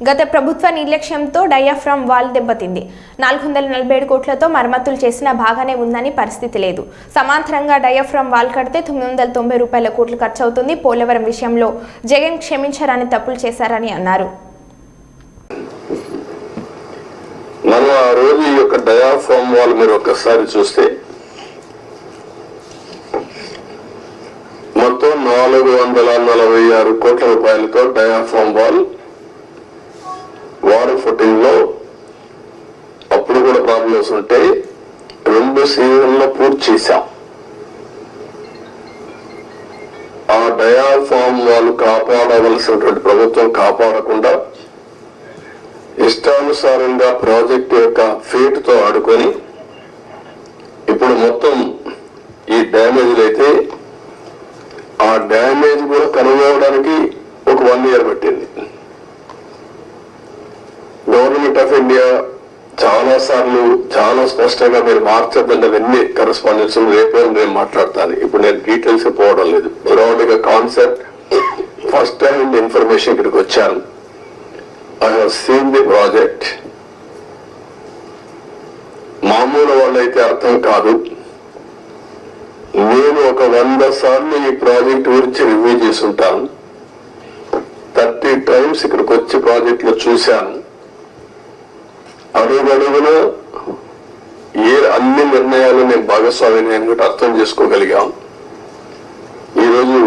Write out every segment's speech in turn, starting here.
గత ప్రభుత్వ నిర్లక్ష్యంతో డయాఫ్రామ్ వాల్ దెబ్బతింది. 447 కోట్లతో మరమ్మతులు చేసినా బాగానే ఉందని పరిస్థితి లేదు. సమాంతరంగా డయాఫ్రామ్ వాల్ కడితే 990 కోట్లు ఖర్చు అవుతుంది. పోలవరం విషయంలో జగన్ క్షమించరాని తప్పులు చేశారని అన్నారు. మనం ఆ రోజు ఈ యొక్క డయాఫ్రామ్ వాల్ మీరు ఒక్కసారి చూస్తే మొత్తం 446 కోట్ల రూపాయలతో డయాఫ్రామ్ వాల్ వాటర్ ఫుటింగ్ లో అప్పుడు కూడా ప్రాబ్లమ్స్ ఉంటే 2 సీజన్లో పూర్తి చేశాం. ఆ డయాఫ్రామ్ వాల్ కాపాడవలసినటువంటి ప్రభుత్వం కాపాడకుండా ఇష్టానుసారంగా ప్రాజెక్టు యొక్క ఫేట్ తో ఆడుకొని ఇప్పుడు మొత్తం ఈ డ్యామేజ్లు అయితే ఆ డ్యామేజ్ కూడా కనుగొనడానికి ఒక 1 year పట్టింది. గవర్నమెంట్ ఆఫ్ ఇండియా చాలా సార్లు చాలా స్పష్టంగా మీరు మార్చద్దండి అవన్నీ కరెస్పాండెన్స్ రేపు నేను మాట్లాడతాను. ఇప్పుడు నేను డీటెయిల్స్ పోవడం లేదు. బ్రాడ్ గా కాన్సెప్ట్ ఫస్ట్ హ్యాండ్ ఇన్ఫర్మేషన్ ఇక్కడికి వచ్చాను. I have seen the project. మామూలు వాళ్ళైతే అర్థం కాదు. నేను ఒక 100 సార్లు ఈ ప్రాజెక్ట్ గురించి రివ్యూ చేసి ఉంటాను. 30 times ఇక్కడికి వచ్చి ప్రాజెక్ట్ లో చూశాను. అడుగడుగున అన్ని నిర్ణయాలు నేను భాగస్వామిని కూడా అర్థం చేసుకోగలిగాం. ఈరోజు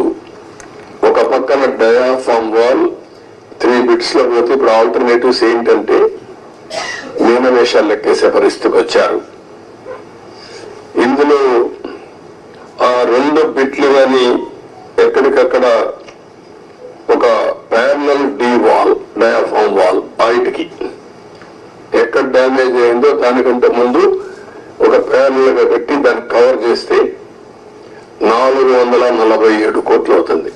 ఒక పక్కన డయాఫ్రామ్ వాల్ 3 bits లో పోతే ఇప్పుడు ఆల్టర్నేటివ్స్ ఏంటంటే మీనవేషాలు లెక్కేసే పరిస్థితికి వచ్చారు. ఇందులో ఆ 2 బిట్లు కానీ ఎక్కడికక్కడ ఒక parallel D wall diaphragm wall బయటికి ఎక్కడ డ్యామేజ్ అయిందో దానికంటే ముందు ఒక ప్యారలల్ గా పెట్టి దాన్ని కవర్ చేస్తే 447 కోట్లు అవుతుంది.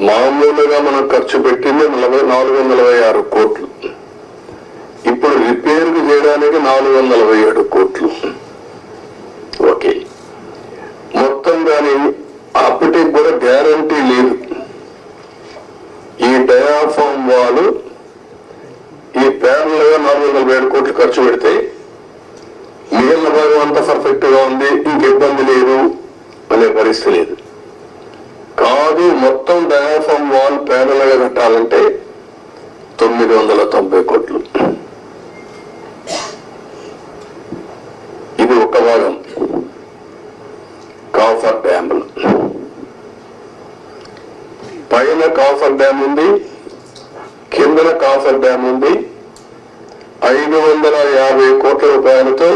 మామూలుగా మనం ఖర్చు పెట్టింది 446 కోట్లు. ఇప్పుడు రిపేర్ చేయడానికి 447 కోట్లు. ఓకే, మొత్తం దాని అప్పటికి కూడా గ్యారంటీ లేదు. ఈ డయాఫ్రామ్ వాల్ ఈ ప్యారల్ గా 447 కోట్లు ఖర్చు పెడితే మిగిలిన భాగం అంతా పర్ఫెక్ట్ గా ఉంది, ఇంక ఇబ్బంది లేదు అనే పరిస్థితి లేదు. కాదు, మొత్తం డయాఫ్రామ్ వాల్ ప్యారల్ గా కట్టాలంటే 990 కోట్లు. ఇది ఒక భాగం. కాఫర్ డ్యామ్ పైన కాఫర్ డ్యామ్ ఉంది, కిందన కాఫర్ డ్యామ్ ఉంది. 550 కోట్ల రూపాయలతో